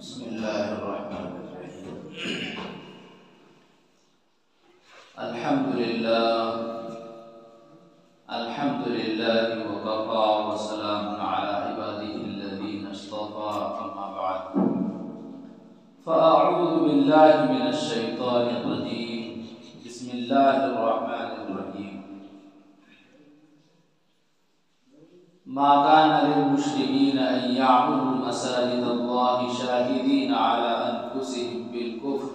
بسم اللہ الرحمن الرحیم الحمد للہ وکفى وسلام علی عباده الذین اصطفى اما بعد فاعوذ باللہ من الشیطان الرجیم بسم اللہ الرحمن الرحیم ما كان للمشركين أن يعبدوا مساجد الله شاهدين على أنفسهم بالكفر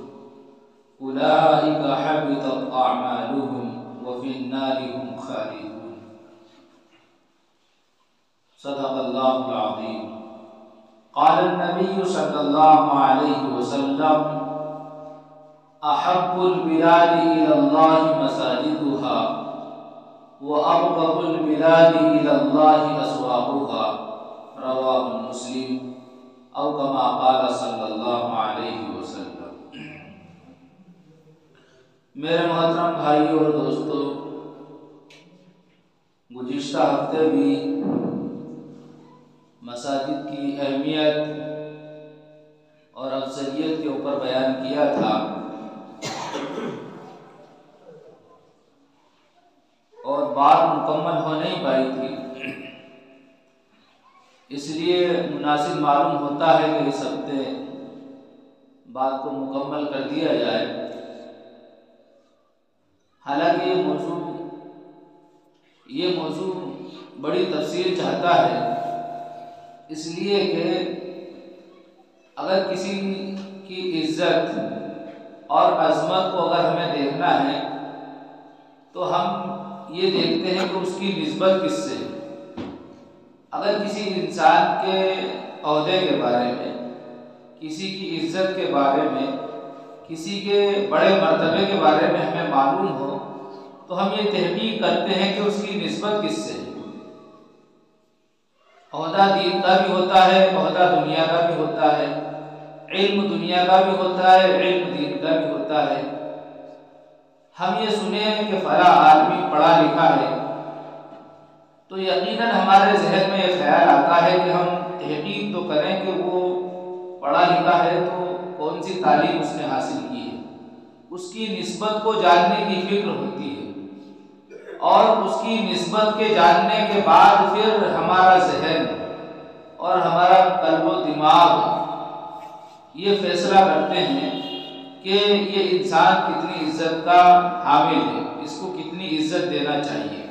أولئك حبطت أعمالهم وفي النار هم خالدون صدق الله العظيم قال النبي صلى الله عليه وسلم أحب البلاد إلى الله مساجدها وأبغض البلاد إلى الله أسواقها رواه مسلم أو كما قال صلی اللہ علیہ وسلم۔ میرے محترم بھائیوں اور دوستو، گزشتہ ہفتے بھی مساجد کی اہمیت اور افضلیت کے اوپر بیان کیا تھا، اور بات مکمل ہو نہیں پائی تھی، اس لیے مناسب معلوم ہوتا ہے کہ اس ہفتے بات کو مکمل کر دیا جائے۔ حالانکہ یہ موضوع بڑی تفصیل چاہتا ہے، اس لیے کہ اگر کسی کی عزت اور عظمت کو اگر ہمیں دیکھنا ہے تو ہم یہ دیکھتے ہیں کہ اس کی نسبت کس سے ہے۔ اگر کسی انسان کے عہدے کے بارے میں، کسی کی عزت کے بارے میں، کسی کے بڑے مرتبے کے بارے میں ہمیں معلوم ہو تو ہم یہ تحقیق کرتے ہیں کہ اس کی نسبت کس سے ہے۔ عہدہ دین کا بھی ہوتا ہے، عہدہ دنیا کا بھی ہوتا ہے، علم دنیا کا بھی ہوتا ہے، علم دین کا بھی ہوتا ہے۔ ہم یہ سنیں کہ فلاں آدمی پڑھا لکھا ہے تو یقیناً ہمارے ذہن میں یہ خیال آتا ہے کہ ہم تحقیق تو کریں کہ وہ پڑھا لکھا ہے تو کون سی تعلیم اس نے حاصل کی ہے، اس کی نسبت کو جاننے کی فکر ہوتی ہے، اور اس کی نسبت کے جاننے کے بعد پھر ہمارا ذہن اور ہمارا قلب و دماغ یہ فیصلہ کرتے ہیں کہ یہ انسان کتنی عزت کا حامل ہے، اس کو کتنی عزت دینا چاہیے۔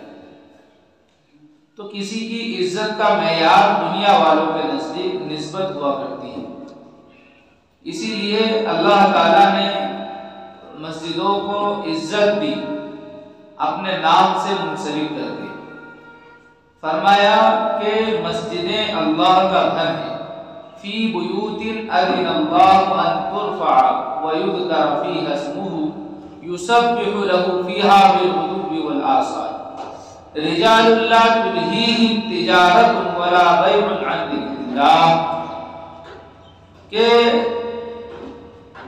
تو کسی کی عزت کا معیار دنیا والوں کے نزدیک نسبت ہوا کرتی ہے، اسی لیے اللہ تعالیٰ نے مسجدوں کو عزت دی، اپنے نام سے منسلک کر دی۔ فرمایا کہ مسجدیں اللہ کا گھر ہے، فی بیوت اذن اللہ ان ترفع ویذکر فیہا اسمہ یسبح له فیہا بالغدو والآصال رجال لا تلہیہم تجارت ولا بیع عن ذکر اللہ، کہ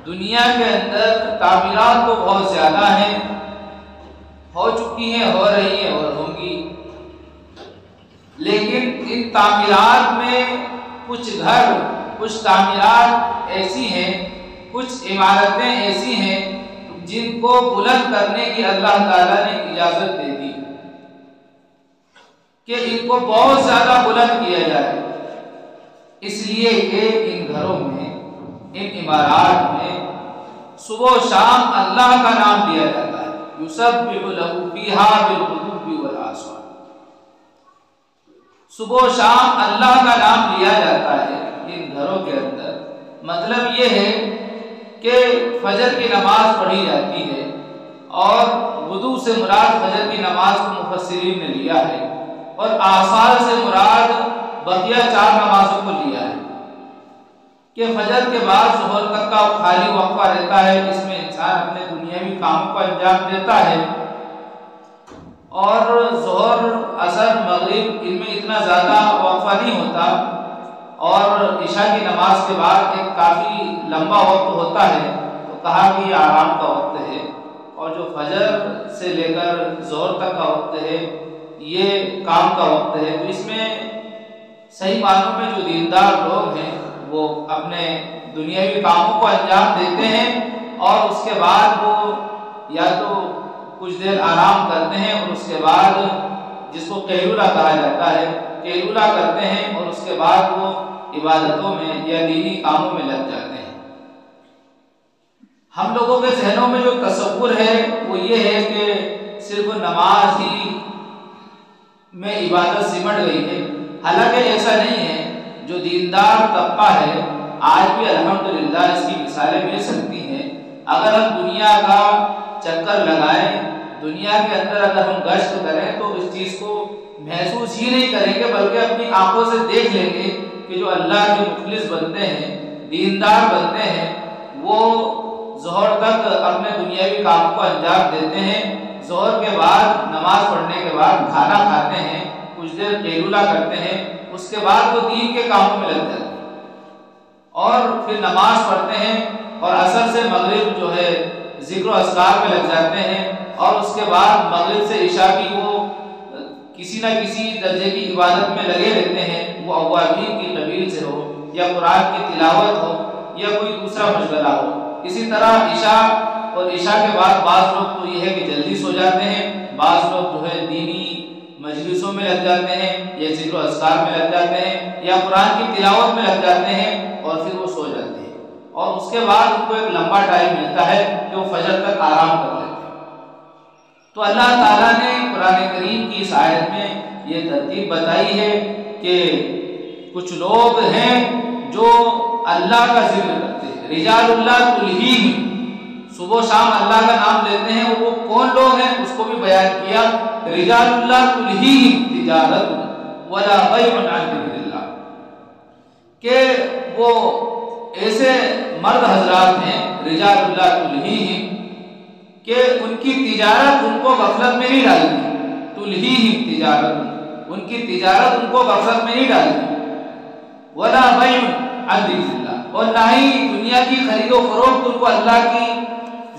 دنیا کے اندر تعمیرات تو بہت زیادہ ہیں، ہو چکی ہیں، ہو رہی ہیں اور ہوں گی، لیکن ان تعمیرات میں کچھ گھر، کچھ تعمیرات ایسی ہیں، کچھ عمارتیں ایسی ہیں جن کو بلند کرنے کی اللہ تعالیٰ نے اجازت دے دی کہ ان کو بہت زیادہ بلند کیا جائے، اس لیے کہ ان گھروں میں، ان عمارات میں صبح و شام اللہ کا نام لیا جاتا ہے، یسبح له فیہا بالغدو والآصال، صبح و شام اللہ کا نام لیا جاتا ہے ان گھروں کے اندر۔ مطلب یہ ہے کہ فجر کی نماز پڑھی جاتی ہے، اور وضو سے مراد فجر کی نماز کو مفسرین نے لیا ہے، اور آصال سے مراد بقیہ 4 نمازوں کو لیا ہے، کہ فجر کے بعد ظہر تک کا خالی وقفہ رہتا ہے، اس میں انسان اپنے دنیاوی کاموں کو انجام دیتا ہے، اور ظہر، عصر، مغرب ان میں اتنا زیادہ وقفہ نہیں ہوتا، اور عشاء کی نماز کے بعد ایک کافی لمبا وقت ہوتا ہے، تو کہا کہ یہ آرام کا وقت ہے، اور جو فجر سے لے کر ظہر تک کا وقت ہے یہ کام کا وقت ہے۔ تو اس میں صحیح معنوں میں جو دیندار لوگ ہیں وہ اپنے دنیاوی کاموں کو انجام دیتے ہیں اور اس کے بعد وہ یا تو کچھ دیر آرام کرتے ہیں اور اس کے بعد جس کو قیلولہ کہا جاتا ہے قیلولہ کرتے ہیں اور اس کے بعد وہ عبادتوں میں یا دینی کاموں میں لگ جاتے ہیں۔ ہم لوگوں کے ذہنوں میں جو تصور ہے وہ یہ ہے کہ صرف نماز ہی میں عبادت سمٹ گئی ہے، حالانکہ ایسا نہیں ہے۔ جو دیندار طبقہ ہے آج بھی الحمدللہ اس کی مثالیں مل سکتی ہیں۔ اگر ہم دنیا کا چکر لگائیں، دنیا کے اندر اگر ہم گشت کریں تو اس چیز کو محسوس ہی نہیں کریں گے، بلکہ اپنی آنکھوں سے دیکھ لیں گے کہ جو اللہ کے مخلص بنتے ہیں، دیندار بنتے ہیں، وہ ظہر تک اپنے دنیاوی کام کو انجام دیتے ہیں، ظہر کے بعد نماز پڑھنے کے بعد کھانا کھاتے ہیں، کچھ دیر قیلولہ کرتے ہیں، اس کے بعد وہ دین کے کاموں میں لگ جاتے ہیں اور پھر نماز پڑھتے ہیں اور عصر سے مغرب جو ہے ذکر و اذکار میں لگ جاتے ہیں اور اس کے بعد مغرب سے عشاء کی وہ کسی نہ کسی درجے کی عبادت میں لگے رہتے ہیں، وہ اوابین کی قبیل سے ہو یا قرآن کی تلاوت ہو یا کوئی دوسرا مشغلہ ہو۔ اسی طرح عشاء اور عشاء کے بعد بعض لوگ تو یہ ہے کہ جلدی سو جاتے ہیں، بعض لوگ جو ہے دینی مجلسوں میں لگ جاتے ہیں یا ذکر و اذکار میں لگ جاتے ہیں یا قرآن کی تلاوت میں لگ جاتے ہیں اور پھر وہ سو جاتے ہیں اور اس کے بعد ان کو ایک لمبا ٹائم ملتا ہے کہ وہ فجر تک آرام کر لیتے ہیں۔ تو اللہ تعالیٰ نے قرآن کریم کی اس آیت میں یہ ترتیب بتائی ہے کہ کچھ لوگ ہیں جو اللہ کا ذکر کرتے ہیں، رجال اللہ تلہیہم، صبح و شام اللہ کا نام لیتے ہیں، اور وہ کون لوگ ہیں اس کو بھی بیان کیا، رجال اللہ تلہیہم تجارت ولا بیع عن ذکر اللہ، کہ وہ ایسے مرد حضرات ہیں رجال اللہ تلہیہم کہ ان کی تجارت ان کو غفلت میں نہیں ڈالتی، تلہیہم تجارت، ان کی تجارت ان کو غفلت میں نہیں ڈالتی، ولا بیع عن ذکر اللہ، اور نہ ہی دنیا کی خرید و فروخت ان کو اللہ کی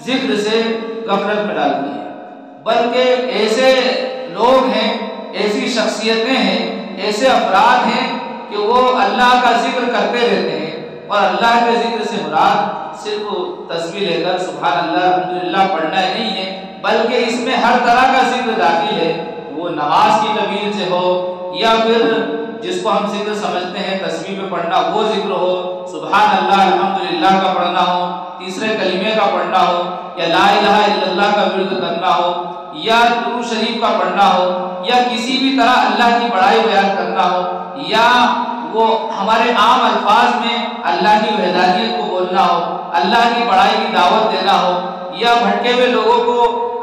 ذکر سے غفلت میں ڈالتی ہے، بلکہ ایسے لوگ ہیں، ایسی شخصیتیں ہیں، ایسے افراد ہیں کہ وہ اللہ کا ذکر کرتے رہتے ہیں، اور اللہ کے ذکر سے مراد صرف تسبیح لے کر سبحان اللہ الحمدللہ پڑھنا ہی نہیں ہے، بلکہ اس میں ہر طرح کا ذکر داخل ہے، وہ نماز کی قبیل سے ہو یا پھر جس کو ہم ذکر سمجھتے ہیں تسبیح میں پڑھنا وہ ذکر ہو، سبحان اللہ الحمدللہ کا پڑھنا ہو، تیسرے کلمے کا پڑھنا ہو، یا لا الہ الا اللہ کا ورد کرنا ہو، یا درود شریف کا پڑھنا ہو، یا کسی بھی طرح اللہ کی بڑائی بیان کرنا ہو، یا وہ ہمارے عام الفاظ میں اللہ کی وحدانیت کو بولنا ہو، اللہ کی بڑائی کی دعوت دینا ہو، یا بھٹکے ہوئے لوگوں کو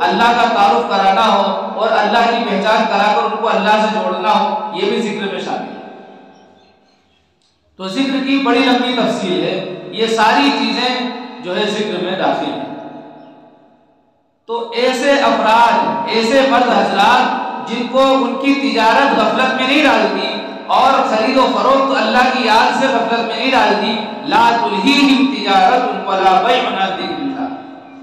اللہ کا تعارف کرانا ہو اور اللہ کی پہچان کرا کر ان کو اللہ سے جوڑنا ہو، یہ بھی ذکر میں شامل ہے۔ تو ذکر کی بڑی لمبی تفصیل ہے، یہ ساری چیزیں جو ہے ذکر میں داخل ہیں۔ تو ایسے افراد، ایسے مرد حضرات جن کو ان کی تجارت غفلت میں نہیں ڈالتی اور خرید و فروخت اللہ کی یاد سے غفلت میں نہیں ڈالتی، لا تلہیہم تجارت ولا بیع عن ذکر اللہ،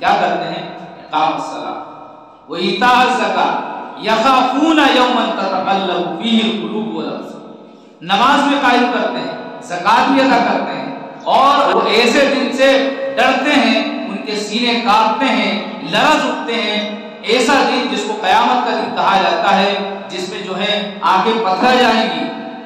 کیا کرتے ہیں؟ اقام الصلاۃ وایتاء الزکاۃ یخافون یوما تتقلب فیہ القلوب والابصار، نماز میں قائم کرتے ہیں، زکوٰۃ بھی ادا کرتے ہیں، اور وہ ایسے دن سے ڈرتے ہیں، ان کے سینے کانپتے ہیں، لرز اٹھتے ہیں، ایسا دن جس کو قیامت کا دن کہا جاتا ہے، جس میں جو ہے آنکھیں پتھر جائیں گی،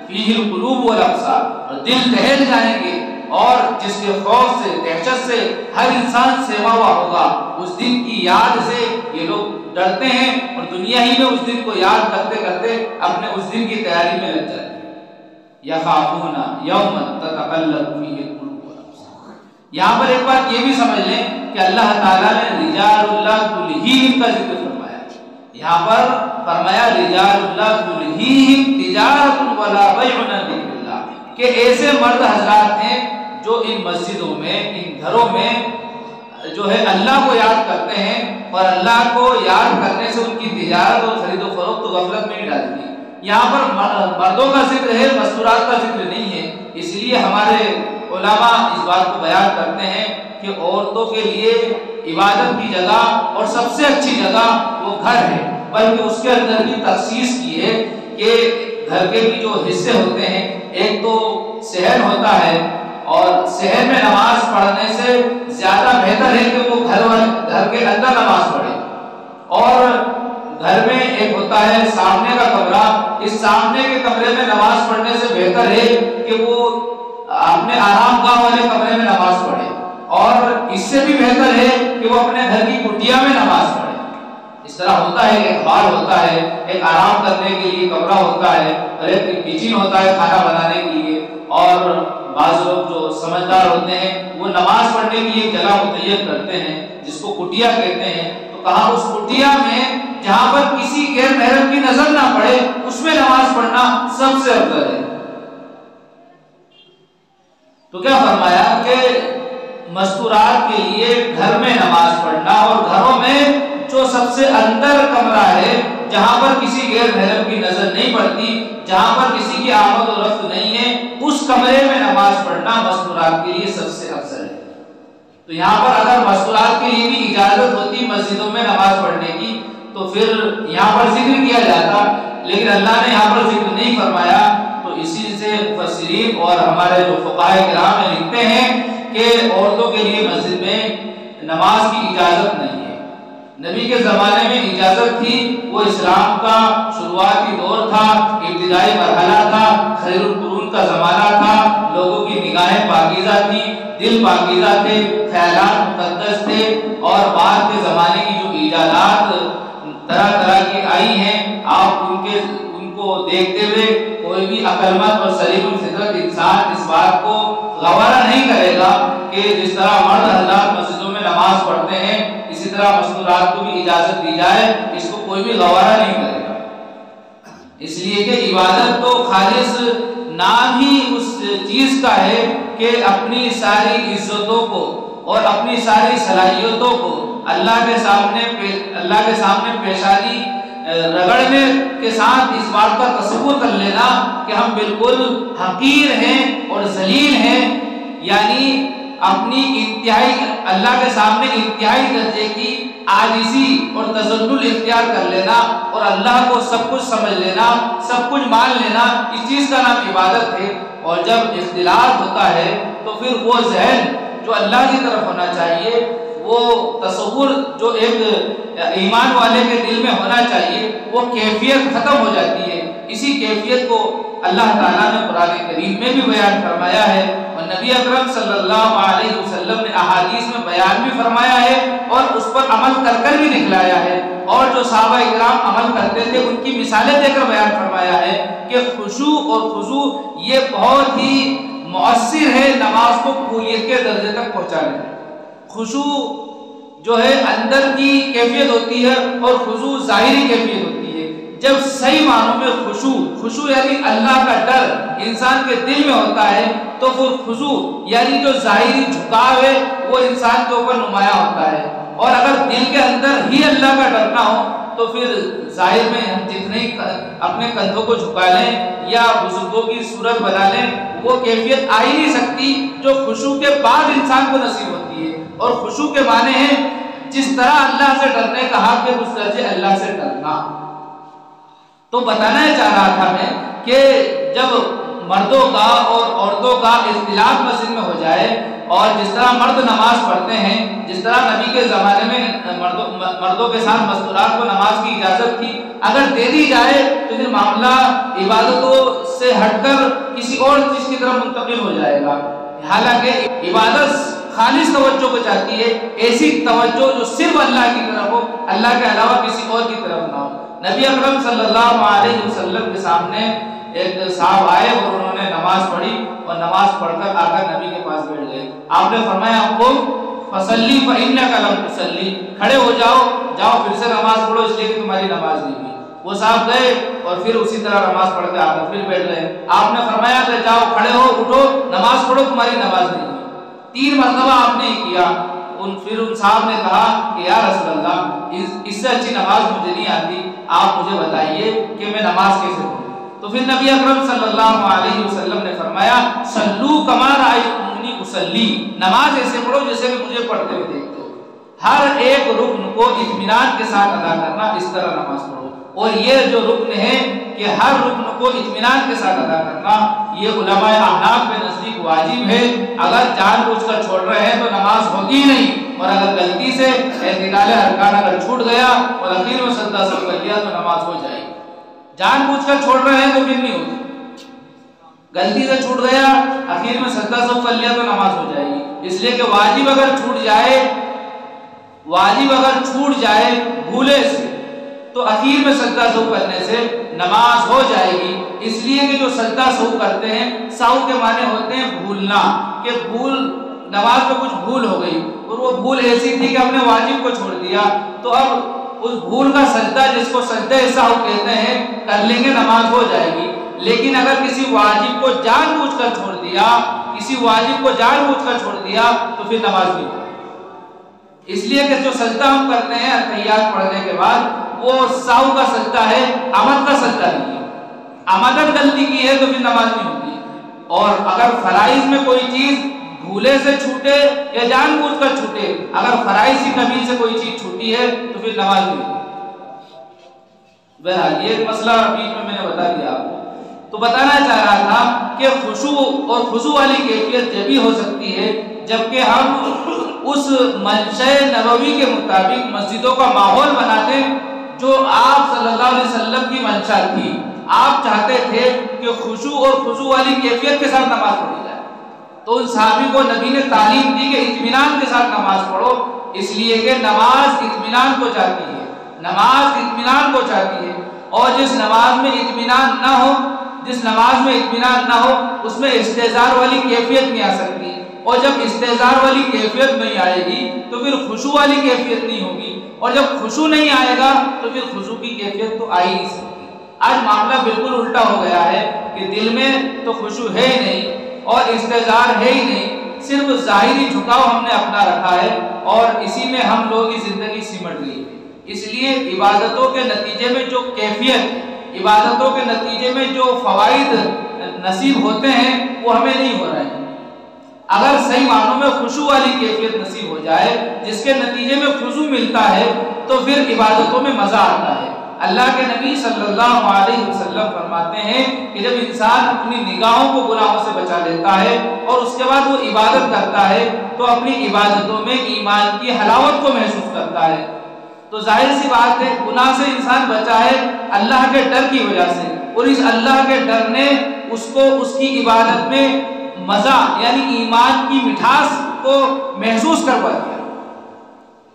فیہ القلوب والابصار، اور دل دہل جائیں گے، اور جس کے خوف سے، دہشت سے ہر انسان سیوا ہوا ہوگا، اس دن کی یاد سے یہ لوگ ڈرتے ہیں اور دنیا ہی میں اس دن کو یاد کرتے کرتے اپنے اس دن کی تیاری میں لگ جاتے ہیں۔ یخافون یوما تتقلب فیہ القلوب والابصار، یہاں پر ایک بات یہ بھی سمجھ لیں کہ اللہ تعالیٰ نے رجال اللہ تلہیہم کا ذکر فرمایا، یہاں پر فرمایا رجال اللہ تلہیہم تجارت ولا بیع عن ذکر اللہ، کہ ایسے مرد حضرات ہیں جو ان مسجدوں میں، ان گھروں میں جو ہے اللہ کو یاد کرتے ہیں، اور اللہ کو یاد کرنے سے ان کی تجارت اور خرید و فروخت تو غفلت میں نہیں ڈالتی۔ یہاں پر مردوں کا ذکر ہے، مستورات کا ذکر نہیں ہے، اس لیے ہمارے علماء اس بات کو بیان کرتے ہیں کہ عورتوں کے لیے عبادت کی جگہ اور سب سے اچھی جگہ وہ گھر ہے، بلکہ اس کے اندر بھی تخصیص کی ہے کہ گھر کے بھی جو حصے ہوتے ہیں، ایک تو صحن ہوتا ہے اور شہر میں نماز پڑھنے سے زیادہ بہتر ہے کہ وہ گھر کے اندر نماز پڑھے. اور گھر میں ایک ہوتا ہے سامنے کا کمرہ، اس سامنے کے کمرے میں نماز پڑھنے سے بہتر ہے کہ وہ اپنے آرام گاہ والے کمرے میں نماز پڑھے، اور اس سے بھی بہتر ہے کہ وہ اپنے گھر کی کٹیا میں نماز پڑھے. اس طرح ہوتا ہے، ایک ہال ہوتا ہے، ایک آرام کرنے کے لیے کمرہ ہوتا ہے، اور ایک کچن ہوتا ہے کھانا بنانے کے لیے. اور بعض لوگ جو سمجھدار ہوتے ہیں وہ نماز پڑھنے کے لیے ایک جگہ متعین کرتے ہیں جس کو کٹیا کہتے ہیں. تو کہا اس کٹیا میں جہاں پر کسی غیر محرم کی نظر نہ پڑے اس میں نماز پڑھنا سب سے افضل ہے. تو کیا فرمایا کہ مستورات کے لیے گھر میں نماز پڑھنا، اور گھروں میں جو سب سے اندر کمرہ ہے جہاں پر کسی غیر محرم کی نظر نہیں پڑتی، جہاں پر کسی کی آمد و رفت نہیں ہے، اس کمرے میں نماز پڑھنا مستورات کے لیے سب سے افضل ہے. تو یہاں پر اگر مستورات کے لیے بھی اجازت ہوتی مسجدوں میں نماز پڑھنے کی تو پھر یہاں پر ذکر کیا جاتا، لیکن اللہ نے یہاں پر ذکر نہیں فرمایا. تو اسی سے مفسرین اور ہمارے جو فقہائے کرام ہیں لکھتے ہیں کہ عورتوں کے لیے مسجد میں نماز کی اجازت نہیں ہے. نبی کے زمانے میں اجازت تھی، وہ اسلام کا شروعاتی دور تھا، ابتدائی مرحلہ تھا، خیر القرون کا زمانہ تھا، لوگوں کی نگاہیں پاکیزہ تھی، دل پاکیزہ تھے، خیالات مقدس تھے. اور بعد کے زمانے کی جو ایجادات طرح طرح کی آئی ہیں، آپ ان کو دیکھتے ہوئے کوئی بھی عقلمند اور سلیم الفطرت انسان اس بات کو گوارا نہیں کرے گا کہ جس طرح مرد حضرات مسجدوں میں نماز پڑھتے ہیں اسی طرح مستورات کو بھی اجازت دی جائے، اس کو کوئی بھی گوارا نہیں کرے گا. اس لیے کہ عبادت تو خالص نام ہی اس چیز کا ہے کہ اپنی ساری عزتوں کو اور اپنی ساری صلاحیتوں کو اللہ کے سامنے پیشانی رگڑنے کے ساتھ اس بات کا تصور کر لینا کہ ہم بالکل حقیر ہیں اور ذلیل ہیں، یعنی اپنی انتہائی اللہ کے سامنے انتہائی درجے کی عاجزی اور تذلل اختیار کر لینا اور اللہ کو سب کچھ سمجھ لینا، سب کچھ مان لینا، اس چیز کا نام عبادت ہے. اور جب اختلاف ہوتا ہے تو پھر وہ ذہن جو اللہ کی طرف ہونا چاہیے، وہ تصور جو ایک ایمان والے کے دل میں ہونا چاہیے، وہ کیفیت ختم ہو جاتی ہے. اسی کیفیت کو اللہ تعالیٰ نے قرآن کریم میں بھی بیان فرمایا ہے، اور نبی اکرم صلی اللہ علیہ وسلم نے احادیث میں بیان بھی فرمایا ہے اور اس پر عمل کر بھی دکھلایا ہے. اور جو صحابہ کرام عمل کرتے تھے ان کی مثالیں دے کر بیان فرمایا ہے کہ خشوع اور خضوع یہ بہت ہی مؤثر ہے نماز کو قبولیت کے درجے تک پہنچانے میں. خشوع جو ہے اندر کی کیفیت ہوتی ہے اور خضوع ظاہری کیفیت ہوتی ہے. جب صحیح معنوں میں خشوع یعنی اللہ کا ڈر انسان کے دل میں ہوتا ہے تو پھر خضوع یعنی جو ظاہری جھکاؤ ہے وہ انسان کے اوپر نمایاں ہوتا ہے. اور اگر دل کے اندر ہی اللہ کا ڈر نہ ہو تو پھر ظاہر میں ہم جتنے اپنے کندھوں کو جھکا لیں یا بزرگوں کی صورت بنا لیں وہ کیفیت آ ہی نہیں سکتی جو خشوع کے بعد انسان کو نصیب ہوتی ہے. اور خشوع کے معنی ہے جس طرح اللہ سے ڈرنے کا حق ہے اس طرح سے اللہ سے ڈرنا. تو بتانا چاہ رہا تھا میں کہ جب مردوں کا اور عورتوں کا اختلاف مسجد میں ہو جائے اور جس طرح مرد نماز پڑھتے ہیں، جس طرح نبی کے زمانے میں مردوں کے ساتھ مستورات کو نماز کی اجازت تھی، اگر دے دی جائے تو پھر معاملہ عبادتوں سے ہٹ کر کسی اور چیز کی طرف منتقل ہو جائے گا. حالانکہ عبادت خالص توجہ کو چاہتی ہے، ایسی توجہ جو صرف اللہ کی طرف ہو، اللہ کے علاوہ کسی اور کی طرف نہ ہو. نبی اکرم صلی اللہ علیہ وسلم کے سامنے ایک صاحب آئے اور انہوں نے نماز پڑھی اور نماز پڑھ کر آ کر نبی کے پاس بیٹھ گئے. آپ نے فرمایا قم فصلی فإنک لم تصلی، کھڑے ہو جاؤ پھر سے نماز پڑھو اس لیے کہ تمہاری نماز نہیں ہوئی. وہ صاحب گئے اور پھر اسی طرح نماز پڑھ کے آ کر پھر بیٹھ گئے. آپ نے فرمایا کہ جاؤ کھڑے ہو اٹھو نماز پڑھو تمہاری نماز نہیں ہوئی. 3 مرتبہ آپ نے کیا. پھر ان صاحب نے کہا کہ یا رسول اللہ اس سے اچھی نماز مجھے نہیں آتی، آپ مجھے بتائیے کہ میں نماز کیسے پڑھوں. تو پھر نبی اکرم صلی اللہ علیہ وسلم نے فرمایا صلو کما رأیتمونی اصلی، نماز ایسے پڑھو جیسے کہ مجھے پڑھتے ہوئے دیکھتے ہو. ہر ایک رکن کو اطمینان کے ساتھ ادا کرنا، اس طرح نماز پڑھو. اور یہ جو رکن ہے کہ ہر رکن کو اطمینان کے ساتھ ادا کرنا، یہ علماء احناف کے نزدیک واجب ہے۔ اگر جان بوجھ کر چھوڑ رہے ہیں تو نماز ہوگی نہیں، اور اگر غلطی سے اعتدال ارکان اگر چھوٹ گیا اور اخیر میں سجدہ سہو کر لیا تو نماز ہو جائے گی۔ جان بوجھ کر چھوڑ رہے ہیں تو پھر نہیں ہوگی، غلطی سے چھوٹ گیا اخیر میں سجدہ سہو کر لیا تو نماز ہو جائے گی۔ اس لیے کہ واجب اگر چھوٹ جائے بھولے سے تو اخیر میں سجدہ سہو کرنے سے نماز ہو جائے گی۔ اس لیے کہ جو سجدہ سہو کرتے ہیں، سہو کے معنی ہوتے ہیں بھولنا، کہ نماز میں کچھ بھول ہو گئی اور وہ بھول ایسی تھی کہ ہم نے واجب کو چھوڑ دیا، تو اب اس بھول کا سجدہ جس کو سجدہ سہو کہتے ہیں کر لیں گے، نماز ہو جائے گی۔ لیکن اگر کسی واجب کو جان بوجھ کر چھوڑ دیا تو پھر نماز نہیں ہوگی۔ اس لیے کہ جو سجدہ ہم کرتے ہیں اتحیات پڑھنے کے بعد وہ سہو کا سجدہ ہے، عمد کا سجدہ نہیں ہے۔ عمدن غلطی کی ہے تو پھر نماز نہیں ہوگی۔ اور اگر فرائض میں کوئی چیز بھولے سے چھوٹے یا جان بوجھ کر چھوٹے، اگر فرائض کی کمی سے کوئی چیز چھوٹی ہے تو پھر نماز نہیں ہوگی۔ بہرحال یہ ایک مسئلہ بیچ میں نے بتا دیا آپ کو۔ تو بتانا چاہ رہا تھا کہ خشوع اور خضوع والی کیفیت جبھی ہو سکتی ہے جبکہ ہم اس منشأ نبوی کے مطابق مسجدوں کا ماحول بنا دیں جو آپ صلی اللہ علیہ وسلم کی منشا تھی۔ آپ چاہتے تھے کہ خشوع اور خضوع والی کیفیت کے ساتھ نماز پڑھی جائے، تو ان صحابی کو نبی نے تعلیم دی کہ اطمینان کے ساتھ نماز پڑھو، اس لیے کہ نماز اطمینان کو چاہتی ہے، اور جس نماز میں اطمینان نہ ہو اس میں استحضار والی کیفیت نہیں آ سکتی، اور جب استحضار والی کیفیت نہیں آئے گی تو پھر خشوع والی کیفیت نہیں ہوگی، اور جب خشوع نہیں آئے گا تو پھر خضوع کی کیفیت تو آ ہی نہیں سکتی۔ آج معاملہ بالکل الٹا ہو گیا ہے کہ دل میں تو خشوع ہے ہی نہیں اور استحضار ہے ہی نہیں، صرف ظاہری جھکاؤ ہم نے اپنا رکھا ہے اور اسی میں ہم لوگ کی زندگی سمٹ گئی ہے۔ اس لیے عبادتوں کے نتیجے میں جو کیفیت، عبادتوں کے نتیجے میں جو فوائد نصیب ہوتے ہیں وہ ہمیں نہیں ہو رہے ہیں۔ اگر صحیح معنوں میں خشوع والی کیفیت نصیب ہو جائے جس کے نتیجے میں خضوع ملتا ہے تو پھر عبادتوں میں مزہ آتا ہے۔ اللہ کے نبی صلی اللہ علیہ وسلم فرماتے ہیں کہ جب انسان اپنی نگاہوں کو گناہوں سے بچا لیتا ہے اور اس کے بعد وہ عبادت کرتا ہے تو اپنی عبادتوں میں ایمان کی حلاوت کو محسوس کرتا ہے۔ تو ظاہر سی بات ہے گناہ سے انسان بچا ہے اللہ کے ڈر کی وجہ سے، اور اس اللہ کے ڈر نے اس کو اس کی عبادت میں مزہ یعنی ایمان کی مٹھاس کو محسوس کروا دیا۔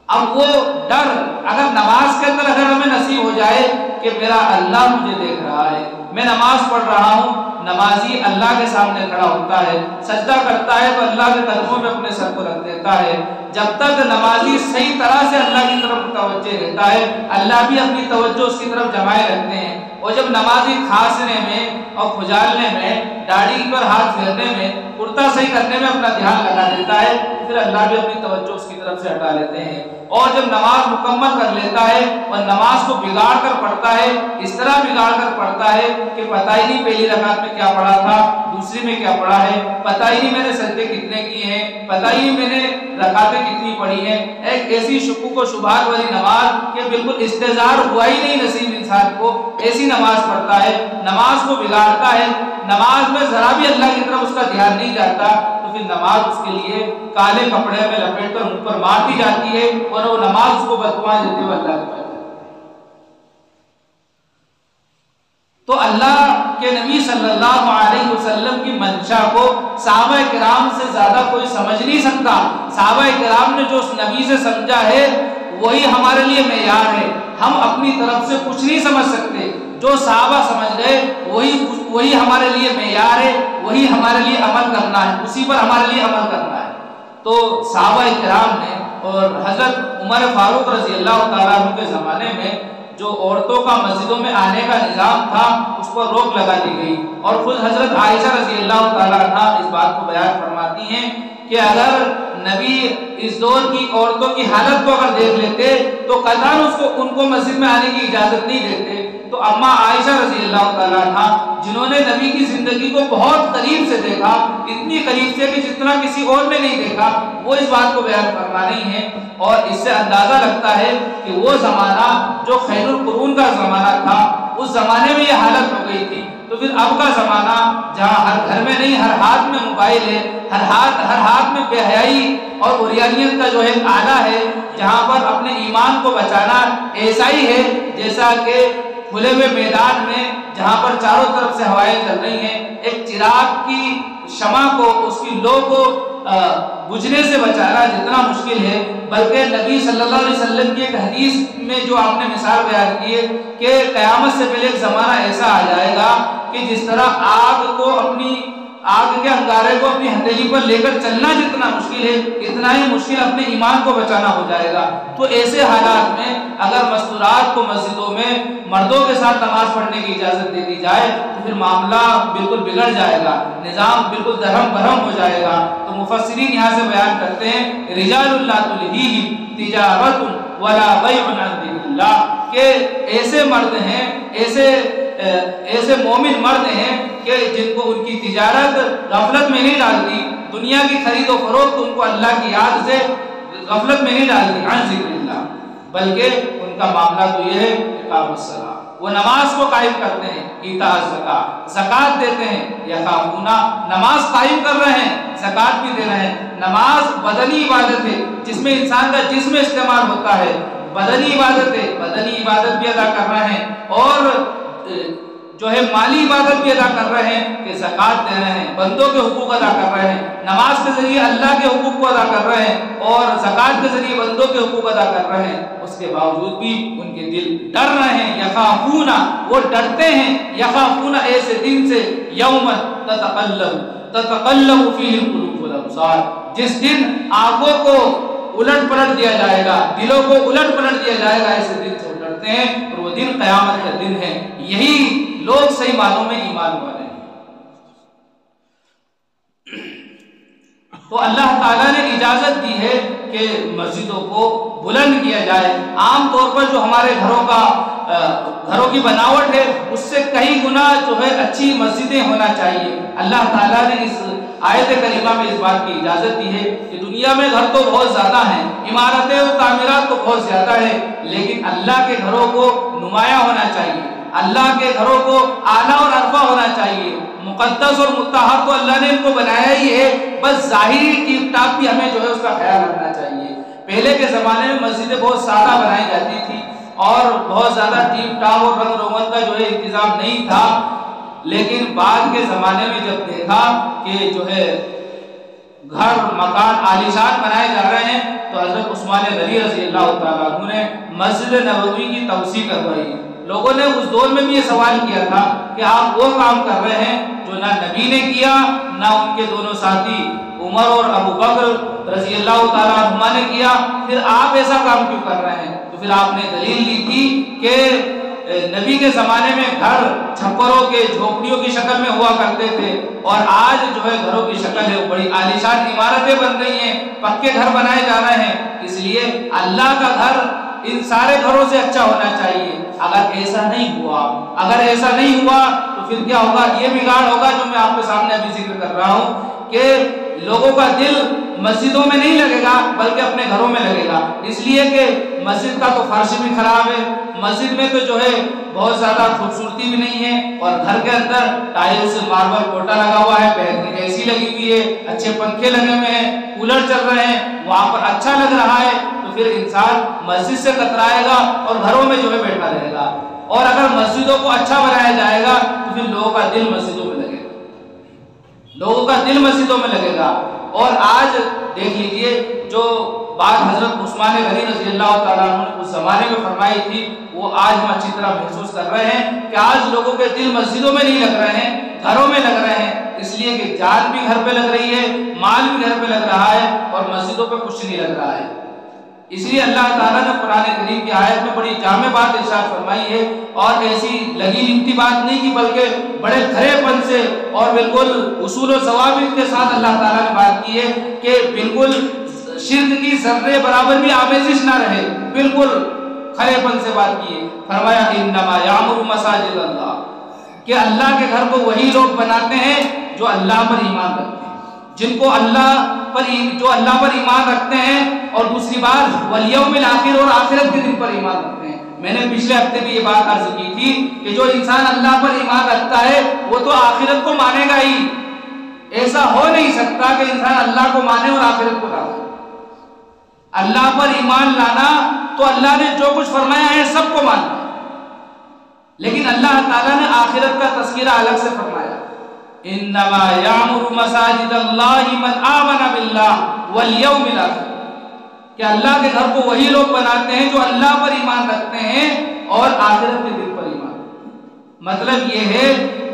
اب وہ ڈر اگر نماز کے اندر اگر ہمیں نصیب ہو جائے کہ میرا اللہ مجھے دیکھ رہا ہے، میں نماز پڑھ رہا ہوں، نمازی اللہ کے سامنے کھڑا ہوتا ہے، سجدہ کرتا ہے تو اللہ کے قدموں میں اپنے سر کو رکھ دیتا ہے، جب تک نمازی صحیح طرح سے اللہ کی طرف متوجہ رہتا ہے اللہ بھی اپنی توجہ اس کی طرف جمائے رکھتے ہیں، اور جب نمازی کھانسنے میں اور کھجالنے میں، داڑھی پر ہاتھ پھیرنے میں، کرتا صحیح کرنے میں اپنا دھیان لگا دیتا ہے پھر اللہ بھی اپنی توجہ اس کی طرف سے ہٹا لیتے ہیں۔ اور جب نماز مکمل کر لیتا ہے اور نماز کو بگاڑ کر پڑھتا ہے، اس طرح بگاڑ کر پڑھتا ہے کہ پتہ ہی نہیں پہلی رکعت میں کیا پڑھا تھا، دوسری میں کیا پڑھا ہے، پتہ ہی نہیں میں نے سجدے کتنے کیے ہیں، پتہ ہی نہیں میں نے رکعتیں کتنی پڑھی ہیں، ایک ایسی شکوک و شبہات والی نماز کہ بالکل استحضار ہوا ہی نہیں نصیب انسان کو، ایسی نماز پڑھتا ہے، نماز کو بگاڑتا ہے، نماز میں ذرا بھی اللہ کی طرف اس کا دھیان نہیں جاتا، تو پھر نماز اس کے لیے کالے کپڑے میں لپیٹ کر منہ پر مار دی جاتی ہے اور وہ نماز اس کو بددعائیں دیتے ہوئے اللہ کے پاس۔ تو اللہ کے نبی صلی اللہ علیہ وسلم کی منشا کو صحابہ کرام سے زیادہ کوئی سمجھ نہیں سکتا۔ صحابہ کرام نے جو اس نبی سے سمجھا ہے وہی ہمارے لیے معیار ہے، ہم اپنی طرف سے کچھ نہیں سمجھ سکتے، جو صحابہ سمجھ گئے وہی ہمارے لیے معیار ہے، وہی ہمارے لیے عمل کرنا ہے، اسی پر ہمارے لیے عمل کرنا ہے۔ تو صحابہ کرام نے اور حضرت عمر فاروق رضی اللہ تعالیٰ عنہ کے زمانے میں جو عورتوں کا مسجدوں میں آنے کا نظام تھا اس پر روک لگا دی گئی، اور خود حضرت عائشہ رضی اللہ تعالیٰ عنہ اس بات کو بیان فرماتی ہیں کہ اگر نبی اس دور کی عورتوں کی حالت کو اگر دیکھ لیتے تو قطعاً ان کو مسجد میں آنے کی اجازت نہیں دیتے۔ تو اما عائشہ رضی اللہ تعالیٰ عنہ جنہوں نے نبی کی زندگی کو بہت قریب سے دیکھا، اتنی قریب سے کہ جتنا کسی اور نے نہیں دیکھا، وہ اس بات کو بیان فرما رہی ہیں، اور اس سے اندازہ لگتا ہے کہ وہ زمانہ جو خیر القرون کا زمانہ تھا، اس زمانے میں یہ حالت ہو گئی تھی، تو پھر اب کا زمانہ جہاں ہر گھر میں نہیں، ہر ہاتھ میں موبائل ہے، ہر ہاتھ میں بے حیائی اور عریانیت کا جو ایک آلہ ہے، جہاں پر اپنے ایمان کو بچانا ایسا ہی ہے جیسا کہ کھلے ہوئے میدان میں جہاں پر چاروں طرف سے ہوائیں چل رہی ہیں، ایک چراغ کی شمع کو، اس کی لو کو بجھنے سے بچانا جتنا مشکل ہے، بلکہ نبی صلی اللہ علیہ وسلم کی ایک حدیث میں جو آپ نے مثال بیان کی ہے کہ قیامت سے پہلے ایک زمانہ ایسا آ جائے گا کہ جس طرح آگ کے انگارے کو اپنی ہتھیلی پر لے کر چلنا جتنا مشکل ہے، اتنا ہی مشکل اپنے ایمان کو بچانا ہو جائے گا۔ تو ایسے حالات میں اگر مستورات کو مسجدوں میں مردوں کے ساتھ نماز پڑھنے کی اجازت دے دی جائے تو پھر معاملہ بالکل بگڑ جائے گا، نظام بالکل درہم برہم ہو جائے گا۔ تو مفسرین یہاں سے بیان کرتے ہیں رجال لا تلہیہم تجارت ولا بیع عن ذکر اللہ، کہ ایسے مرد ہیں، ایسے مومن مرد ہیں کہ جن کو ان کی تجارت غفلت میں نہیں ڈالتی، دنیا کی خرید و فروخت ان کو اللہ کی یاد سے غفلت میں نہیں ڈالتی عن ذکر اللہ، بلکہ ان کا معاملہ تو یہ ہے اقام الصلاۃ، وہ نماز کو قائم کرتے ہیں، ایتاء الزکاۃ، زکات دیتے ہیں، یخافون، نماز قائم کر رہے ہیں، زکات بھی دے رہے ہیں۔ نماز بدنی عبادت ہے جس میں انسان کا جسم استعمال ہوتا ہے، بدنی عبادت ہے، بدنی عبادت بھی ادا کر رہے ہیں، اور جو ہے مالی عبادت بھی ادا کر رہے ہیں کہ زکات دے رہے ہیں، بندوں کے حقوق ادا کر رہے ہیں، نماز کے ذریعے اللہ کے حقوق کو ادا کر رہے ہیں، اور زکات کے ذریعے بندوں کے حقوق ادا کر رہے ہیں، اس کے باوجود بھی ان کے دل ڈر رہے ہیں، یخافون، وہ ڈرتے ہیں، یخافون ایسے دن سے، یوم تتقلب فیہ القلوب والابصار، جس دن آنکھوں کو الٹ پلٹ دیا جائے گا، دلوں کو الٹ پلٹ دیا جائے گا، ایسے دن سے ڈرتے ہیں، اور وہ دن قیامت کا دن ہے۔ یہی لوگ صحیح معنوں میں ایمان والے ہیں۔ تو اللہ تعالیٰ نے اجازت دی ہے کہ مسجدوں کو بلند کیا جائے۔ عام طور پر جو ہمارے گھروں کی بناوٹ ہے اس سے کئی گنا جو ہے اچھی مسجدیں ہونا چاہیے۔ اللہ تعالیٰ نے اس آیت کریمہ میں اس بات کی اجازت دی ہے کہ دنیا میں گھر تو بہت زیادہ ہیں، عمارتیں اور تعمیرات تو بہت زیادہ ہیں، لیکن اللہ کے گھروں کو نمایاں ہونا چاہیے، اللہ کے گھروں کو اعلیٰ اور عرفہ ہونا چاہیے، مقدس اور مطہر تو اللہ نے ان کو بنایا ہی ہے، بس ظاہری ٹیپ ٹاپ بھی ہمیں جو ہے اس کا خیال رکھنا چاہیے۔ پہلے کے زمانے میں مسجدیں بہت سادہ بنائی جاتی تھی اور بہت زیادہ ٹیپ ٹاپ اور رنگ روغن کا جو ہے انتظام نہیں تھا، لیکن بعد کے زمانے میں جب دیکھا کہ جو ہے گھر مکان عالیشان بنائے جا رہے ہیں تو حضرت عثمان غنی رضی اللہ تعالیٰ عنہ نے مسجد نبوی کی توسیع کروائی۔ لوگوں نے اس دور میں بھی یہ سوال کیا تھا کہ آپ وہ کام کر رہے ہیں جو نہ نبی نے کیا نہ ان کے دونوں ساتھی عمر اور ابو بکر رضی اللہ تعالیٰ عنہما نے کیا، پھر آپ ایسا کام کیوں کر رہے ہیں؟ تو پھر آپ نے دلیل دی تھی کہ نبی کے زمانے میں گھر چھپروں کے جھوپڑیوں کی شکل میں ہوا کرتے تھے، اور آج جو ہے گھروں کی شکل ہے بڑی عالیشان عمارتیں بن رہی ہیں، پکے گھر بنائے جا رہے ہیں۔ اس لیے اللہ کا گھر ان سارے گھروں سے اچھا ہونا چاہیے۔ اگر ایسا نہیں ہوا تو پھر کیا ہوگا؟ یہ بگاڑ ہوگا جو میں آپ کے سامنے ابھی ذکر کر رہا ہوں کہ لوگوں کا دل مسجدوں میں نہیں لگے گا بلکہ اپنے گھروں میں لگے گا، اس لیے کہ مسجد کا تو فرش بھی خراب ہے، مسجد میں تو جو ہے بہت زیادہ خوبصورتی بھی نہیں ہے، اور گھر کے اندر ٹائلز ماربل کوٹا لگا ہوا ہے، بہترین اے سی لگی ہوئی ہے، اچھے پنکھے لگے ہوئے ہیں، کولر چل رہے ہیں، وہاں پر اچھا لگ رہا ہے، تو پھر انسان مسجد سے کترائے گا اور گھروں میں جو ہے بیٹھا رہے گا۔ اور اگر مسجدوں کو اچھا بنایا جائے گا تو پھر لوگوں کا دل مسجدوں میں لگے گا، اور آج دیکھ لیجئے جو بات حضرت عثمان غنی رضی اللہ تعالیٰ عنہ نے اس زمانے میں فرمائی تھی وہ آج ہم اچھی طرح محسوس کر رہے ہیں کہ آج لوگوں کے دل مسجدوں میں نہیں لگ رہے ہیں، گھروں میں لگ رہے ہیں، اس لیے کہ جان بھی گھر پہ لگ رہی ہے، مال بھی گھر پہ لگ رہا ہے، اور مسجدوں پہ کچھ نہیں لگ رہا ہے۔ اس لیے اللہ تعالیٰ نے قرآن کریم کی آیت میں بڑی جامع بات ارشاد فرمائی ہے، اور ایسی لگی لگتی بات نہیں کی بلکہ بڑے کھرے پن سے اور بالکل اصول و ضوابط کے ساتھ اللہ تعالیٰ نے بات کی ہے کہ بالکل شرک کی ذرے برابر بھی آمیزش نہ رہے، بالکل کھڑے پن سے بات کی ہے. فرمایا انما یعمر مساجد اللہ، کہ اللہ کے گھر کو وہی لوگ بناتے ہیں جو اللہ پر ایمان رکھتے ہیں، جن کو جو اللہ پر ایمان رکھتے ہیں. اور دوسری بات والیوم الآخر، اور آخرت کے دن پر ایمان رکھتے ہیں. میں نے پچھلے ہفتے بھی یہ بات عرض کی تھی کہ جو انسان اللہ پر ایمان رکھتا ہے وہ تو آخرت کو مانے گا ہی. ایسا ہو نہیں سکتا کہ انسان اللہ کو مانے اور آخرت کو نہ مانے. اللہ پر ایمان لانا تو اللہ نے جو کچھ فرمایا ہے سب کو ماننا، لیکن اللہ تعالیٰ نے آخرت کا تذکرہ الگ سے فرمایا. انما یعمر مساجد اللہ من آمن باللہ والیوم الآخر، کہ اللہ کے گھر کو وہی لوگ بناتے ہیں جو اللہ پر ایمان رکھتے ہیں اور آخرت کے دن پر ایمان رکھتے ہیں. مطلب یہ ہے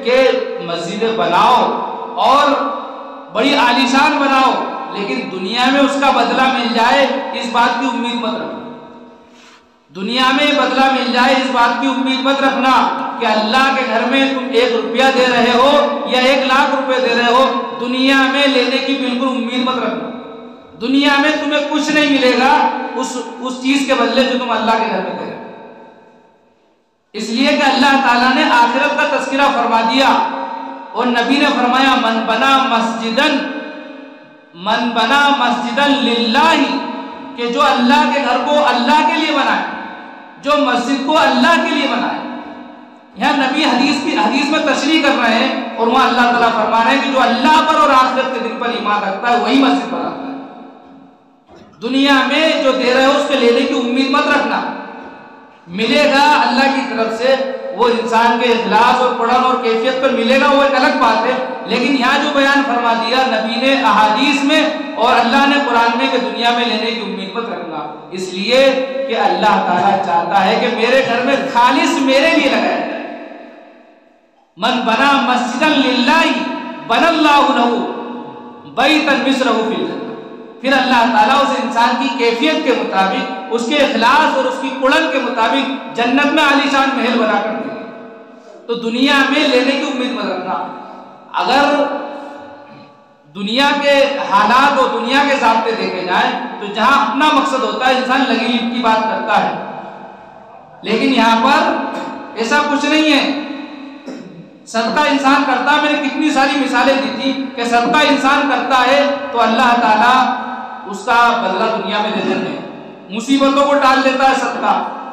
کہ مسجدیں بناؤ اور بڑی عالیشان بناؤ، لیکن دنیا میں اس کا بدلہ مل جائے اس بات کی امید مت رکھنا. دنیا میں بدلہ مل جائے اس بات کی امید مت رکھنا کہ اللہ کے گھر میں تم 1 روپیہ دے رہے ہو یا 1 لاکھ روپے دے رہے ہو، دنیا میں لینے کی بالکل امید مت رکھنا. دنیا میں تمہیں کچھ نہیں ملے گا اس چیز کے بدلے جو تم اللہ کے گھر میں دے رہے ہو. اس لیے کہ اللہ تعالیٰ نے آخرت کا تذکرہ فرما دیا اور نبی نے فرمایا من بنا مسجدن للہ، کہ جو اللہ کے گھر کو اللہ کے لیے بنائے، جو مسجد کو اللہ کے لیے بنائے. یہاں نبی حدیث میں تشریح کر رہے ہیں اور وہاں اللہ تعالیٰ فرما رہے ہیں کہ جو اللہ پر اور آخرت کے دن پر ایمان رکھتا ہے وہی مسجد بناتا ہے. دنیا میں جو دے رہے ہو اس کے لینے کی امید مت رکھنا، ملے گا اللہ کی طرف سے، وہ انسان کے اخلاص اور پڑھن اور کیفیت پر ملے گا، وہ ایک الگ بات ہے. لیکن یہاں جو بیان فرما دیا نبی نے احادیث میں اور اللہ نے قرآن میں کہ دنیا میں لینے کی امید مت رکھنا، اس لیے کہ اللہ تعالیٰ چاہتا ہے کہ میرے گھر میں خالص میرے لیے لگایا جائے. من بنا مسجدن للہ بنى اللہ لہ بیتا مثلہ فی الجنہ، پھر اللہ تعالیٰ اس انسان کی کیفیت کے مطابق، اس کے اخلاص اور اس کی کڑن کے مطابق جنت میں عالیشان محل بنا کر دیں گے. تو دنیا میں لینے کی امید مت رکھنا. اگر دنیا کے حالات اور دنیا کے ضابطے دیکھے جائیں تو جہاں اپنا مقصد ہوتا ہے انسان لگی لپ کی بات کرتا ہے، لیکن یہاں پر ایسا کچھ نہیں ہے. صدقہ انسان کرتا ہے، میں نے کتنی ساری مثالیں دی تھی کہ صدقہ انسان کرتا ہے تو اللہ تعالیٰ اس کا بدلہ دنیا میں دے دیتے ہیں. مصیبتوں کو ٹال دیتا ہے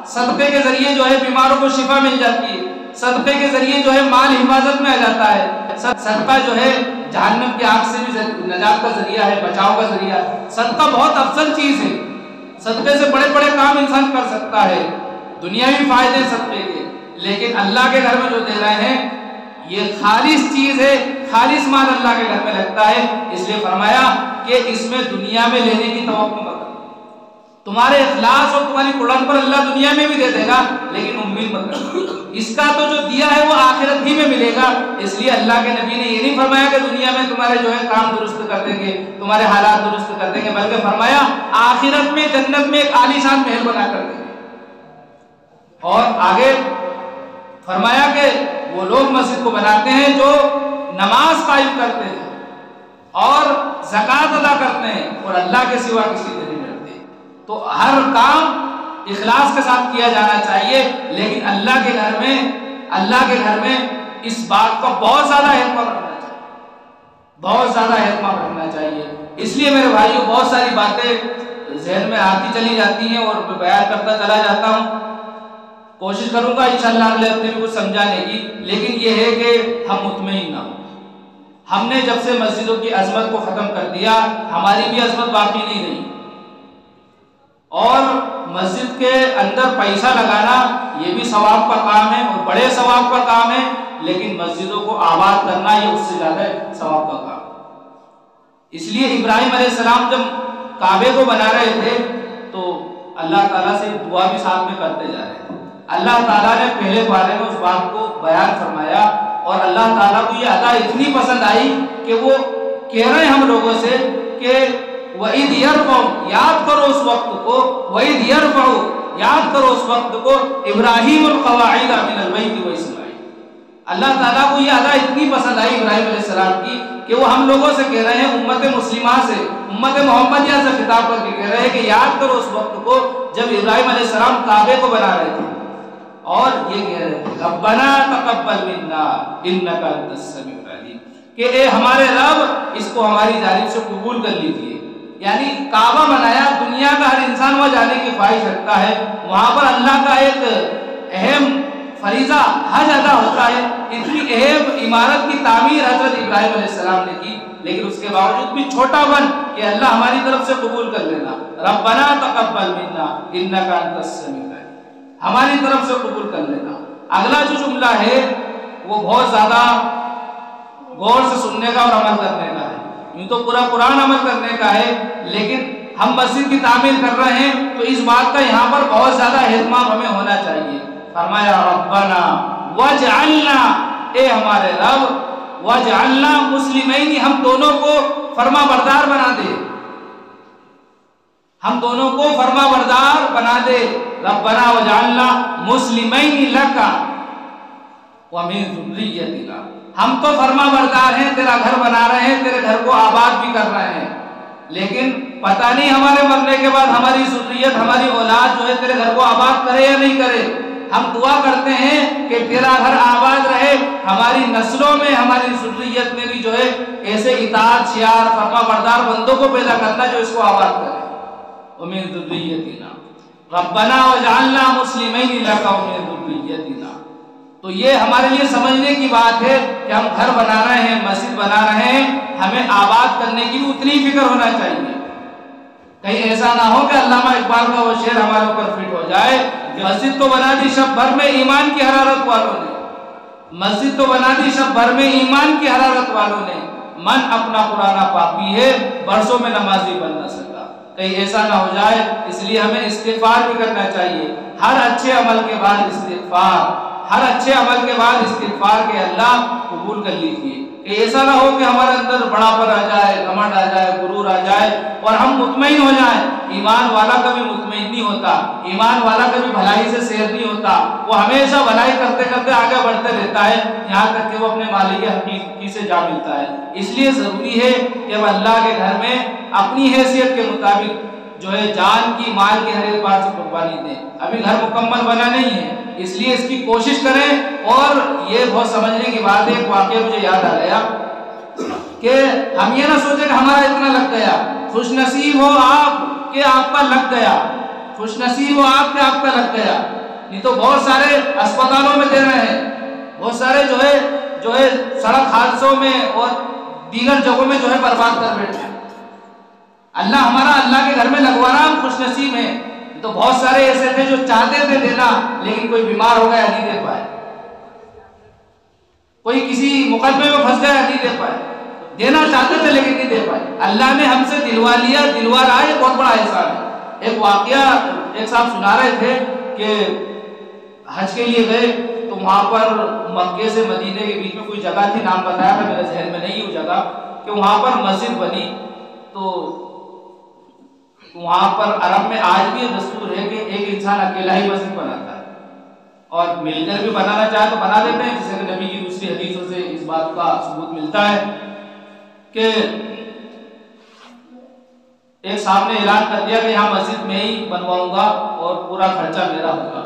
صدقے کے ذریعے جو ہے بیماروں کو شفا مل جاتی ہے، صدقے کے ذریعے جو ہے مال حفاظت میں آ جاتا ہے. صدقہ جو ہے جہنم کی آگ سے بھی نجات کا ذریعہ ہے، بچاؤ کا ذریعہ ہے. صدقہ بہت افضل چیز ہے، صدقے سے بڑے بڑے کام انسان کر سکتا ہے، دنیاوی فائدے صدقے کے. لیکن اللہ کے گھر میں جو دے رہے ہیں یہ خالص چیز ہے، خالص مال اللہ کے گھر میں لگتا ہے. اس لیے فرمایا کہ اس میں دنیا میں لینے کی توقع مت کرو. تمہارے اخلاص اور تمہاری قرآن پر اللہ دنیا میں بھی دے دے گا، لیکن امید مت کرو. اس کا تو جو دیا ہے وہ آخرت ہی میں ملے گا. اس لیے اللہ کے نبی نے یہ نہیں فرمایا کہ دنیا میں تمہارے جو ہے کام درست کر دیں گے، تمہارے حالات درست کر دیں گے، بلکہ فرمایا آخرت میں جنت میں ایک عالیشان محل بنا کر دیں گے. اور آگے فرمایا کہ وہ لوگ مسجد کو بناتے ہیں جو نماز قائم کرتے ہیں اور زکوٰۃ ادا کرتے ہیں اور اللہ کے سوا کسی سے نہیں ڈرتے. تو ہر کام اخلاص کے ساتھ کیا جانا چاہیے، لیکن اللہ کے گھر میں اس بات کا بہت زیادہ اہتمام رکھنا چاہیے، بہت زیادہ اہتمام رکھنا چاہیے. اس لیے میرے بھائیوں بہت ساری باتیں ذہن میں آتی چلی جاتی ہیں اور میں بیان کرتا چلا جاتا ہوں. کوشش کروں گا انشاءاللہ اگلے ہفتے میں کچھ سمجھانے کی، لیکن یہ ہے کہ ہم مطمئن نہ ہوں. ہم نے جب سے مسجدوں کی عظمت کو ختم کر دیا ہماری بھی عظمت باقی نہیں رہی. اور مسجد کے اندر پیسہ لگانا یہ بھی ثواب کا کام ہے اور بڑے ثواب کا کام ہے، لیکن مسجدوں کو آباد کرنا یہ اس سے زیادہ ثواب کا کام. اس لیے ابراہیم علیہ السلام جب کعبے کو بنا رہے تھے تو اللہ تعالیٰ سے دعا بھی ساتھ میں کرتے جا رہے تھے. اللہ تعالیٰ نے پہلے بارے میں اس بات کو بیان فرمایا اور اللہ تعالیٰ کو یہ عطا اتنی پسند آئی کہ وہ کہہ رہے ہیں ہم لوگوں سے کہ وَإِذْ يَرْفَعُ، یاد کرو اس وقت کو، وَإِذْ يَرْفَعُ، یاد کرو اس وقت کو، ابراہیم القواعد من البیت واسماعیل. اللہ تعالیٰ کو یہ عطا اتنی پسند آئی ابراہیم علیہ السلام کی کہ وہ ہم لوگوں سے کہہ رہے ہیں، امت مسلمہ سے، امت محمدیہ سے خطاب کر کے کہہ رہے ہیں کہ یاد کرو اس وقت کو جب ابراہیم علیہ السلام کعبے کو بنا رہے تھے اور یہ کہہ رہے تھے ربنا تقبل منا انک انت السمیع العلیم، کہ اے ہمارے رب اس کو ہماری جانب سے قبول کر لیجیے۔ یعنی کعبہ بنایا، دنیا کا ہر انسان وہاں جانے کی خواہش رکھتا ہے، وہاں پر اللہ کا ایک اہم فریضہ حج ادا ہوتا ہے۔ اتنی اہم عمارت کی تعمیر حضرت ابراہیم علیہ السلام نے کی، لیکن اس کے باوجود بھی چھوٹا بن کہ اللہ ہماری طرف سے قبول کر لینا، ربنا تقبل منا انک انت السمیع العلیم، ہماری طرف سے قبول کر لینا۔ اگلا جو جملہ ہے وہ بہت زیادہ غور سے سننے کا اور عمل کرنے کا ہے۔ یوں تو پورا قرآن عمل کرنے کا ہے، لیکن ہم مسجد کی تعمیر کر رہے ہیں تو اس بات کا یہاں پر بہت زیادہ اہتمام ہمیں ہونا چاہیے۔ فرمایا ربنا وجعلنا، اے ہمارے رب، وجعلنا مسلمین، ہم دونوں کو فرما بردار بنا دے، ہم دونوں کو فرما بردار بنا دے۔ ربنا وجعلنا مسلمین لک ومن ذریتنا، ہم تو فرما بردار ہیں، تیرا گھر بنا رہے ہیں، تیرے گھر کو آباد بھی کر رہے ہیں، لیکن پتہ نہیں ہمارے مرنے کے بعد ہماری ذریت، ہماری اولاد جو ہے تیرے گھر کو آباد کرے یا نہیں کرے۔ ہم دعا کرتے ہیں کہ تیرا گھر آباد رہے، ہماری نسلوں میں، ہماری ذریت میں بھی جو ہے ایسے اطاعت شیار فرما بردار بندوں کو پیدا کرنا جو اس کو آباد کرے۔ ومن ذریتنا ربنا وجعلنا مسلمین لک ومن ذریتنا، تو یہ ہمارے لیے سمجھنے کی بات ہے کہ ہم گھر بنا رہے ہیں، مسجد بنا رہے ہیں، ہمیں آباد کرنے کی بھی اتنی فکر ہونا چاہیے۔ کہیں ایسا نہ ہو کہ علامہ اقبال کا وہ شعر ہمارے اوپر فٹ ہو جائے، مسجد تو بنا دی شب بھر میں ایمان کی حرارت والوں نے، مسجد تو بنا دی شب بھر میں ایمان کی حرارت والوں نے، من اپنا پرانا پاپی ہے، برسوں میں نمازی بن نہ سکا۔ کہیں ایسا نہ ہو جائے، اس لیے ہمیں استغفار بھی کرنا چاہیے، ہر اچھے عمل کے بعد استغفار، ہر اچھے عمل کے بعد استغفار کے اللہ قبول کر لیجیے۔ کہ ایسا نہ ہو کہ ہمارے اندر بڑا پر آ جائے، گھمنڈ آ جائے، غرور آ جائے اور ہم مطمئن ہو جائیں۔ ایمان والا کبھی مطمئن نہیں ہوتا، ایمان والا کبھی بھلائی سے سیر نہیں ہوتا، وہ ہمیشہ بھلائی کرتے کرتے آگے بڑھتے رہتا ہے، یہاں تک کہ وہ اپنے مالک حقیقی سے جا ملتا ہے۔ اس لیے ضروری ہے کہ ہم اللہ کے گھر میں اپنی حیثیت کے مطابق جو ہے جان کی، مال کی ہر ایک بات سے قربانی دیں۔ ابھی گھر مکمل بنا نہیں ہے، اس لیے اس کی کوشش کریں۔ اور یہ بہت سمجھنے کی بات ہے، ایک واقعہ مجھے یاد آ گیا کہ ہم یہ نہ سوچیں کہ ہمارا اتنا لگ گیا، خوش نصیب ہو آپ کہ آپ کا لگ گیا، خوش نصیب ہو آپ کہ آپ کا لگ گیا۔ نہیں تو بہت سارے اسپتالوں میں دے رہے ہیں، بہت سارے جو ہے سڑک حادثوں میں اور دیگر جگہوں میں جو ہے برباد کر بیٹھے ہیں۔ اللہ ہمارا اللہ کے گھر میں لگوانا، ہم خوش نصیب ہیں۔ تو بہت سارے ایسے تھے جو چاہتے تھے دینا، لیکن کوئی بیمار ہو گیا نہیں دے پائے، کوئی کسی مقدمے میں پھنس گیا نہیں دے پائے، دینا چاہتے تھے لیکن نہیں دے پائے۔ اللہ نے ہم سے دلوا لیا، دلوا رہا ہے، بہت بڑا احسان ہے۔ ایک واقعہ ایک صاحب سنا رہے تھے کہ حج کے لیے گئے تو وہاں پر مکے سے مدینے کے بیچ میں کوئی جگہ تھی، نام بتایا تھا، میرے ذہن میں نہیں وہ جگہ، کہ وہاں پر مسجد بنی۔ تو وہاں پر عرب میں آج بھی یہ دستور ہے کہ ایک انسان اکیلا ہی مسجد بناتا ہے، اور مل کر بھی بنانا چاہے تو بنا دیتے ہیں، جیسے کہ نبی کی دوسری حدیثوں سے اس بات کا ثبوت ملتا ہے کہ ایک صاحب نے اعلان کر دیا کہ یہاں مسجد میں ہی بنواؤں گا اور پورا خرچہ میرا ہوگا۔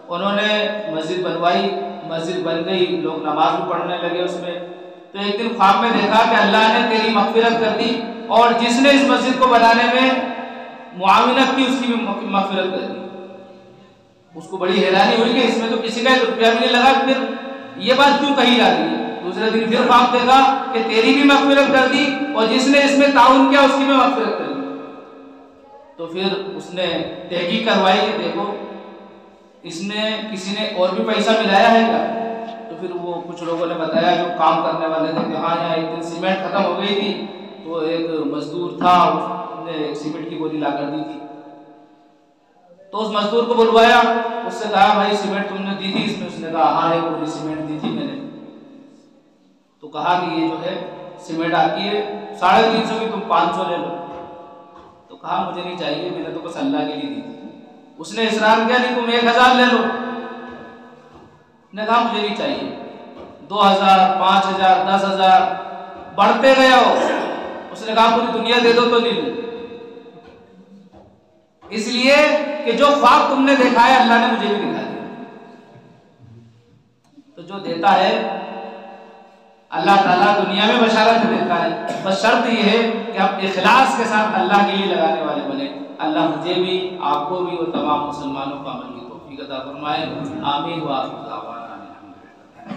انہوں نے مسجد بنوائی، مسجد بن گئی، لوگ نماز بھی پڑھنے لگے اس میں۔ تو ایک دن خواب میں دیکھا کہ اللہ نے تیری مغفرت کر دی، اور جس نے اس مسجد کو بنانے میں معاونت کی اس کی بھی مغفرت کر دی۔ اس کو بڑی حیرانی ہوئی کہ اس میں تو کسی کا ایک روپیہ بھی نہیں لگا، پھر یہ بات کیوں کہی جا رہی ہے؟ دوسرے دن پھر خواب دیکھا کہ تیری بھی مغفرت کر دی اور جس نے اس میں تعاون کیا اس کی بھی مغفرت کر دی۔ تو پھر اس نے تحقیق کروائی کہ دیکھو اس میں کسی نے اور بھی پیسہ ملایا ہے کیا؟ تو پھر وہ کچھ لوگوں نے بتایا جو کام کرنے والے تھے کہ ہاں یہاں ایک دن سیمنٹ ختم ہو گئی تھی تو ایک مزدور تھا، اس نے ایک سیمنٹ کی بوری لا کر دی تھی۔ تو اس مزدور کو بلوایا، اس سے کہا بھائی سیمنٹ تم نے دی تھی اس میں؟ اس نے کہا ہاں ایک بوری سیمنٹ دی تھی میں نے۔ تو کہا کہ یہ جو ہے سیمنٹ آتی ہے 350 کی، تم 500 لے لو۔ تو کہا مجھے نہیں چاہیے، میں نے تو بس اللہ کے لیے دی تھی۔ اس نے اصرار کیا نہیں تم 1000 لے لو۔ نے کہا مجھے نہیں چاہیے، 2000 5000 10000 بڑھتے گئے ہو۔ اس نے کہا پوری دنیا دے دو تو نہیں لوں۔ اس لیے کہ جو خواب تم نے دیکھا ہے اللہ نے مجھے بھی دکھا دیا. تو جو دیتا ہے اللہ تعالیٰ دنیا میں بشارت دیتا ہے. بس شرط یہ ہے کہ ہم اخلاص کے ساتھ اللہ کے لیے لگانے والے بنے. اللہ مجھے بھی، آپ کو بھی اور تمام مسلمانوں کو عمل کی توفیق عطا فرمائے. آمین. وآخر دعوانا الحمدللہ.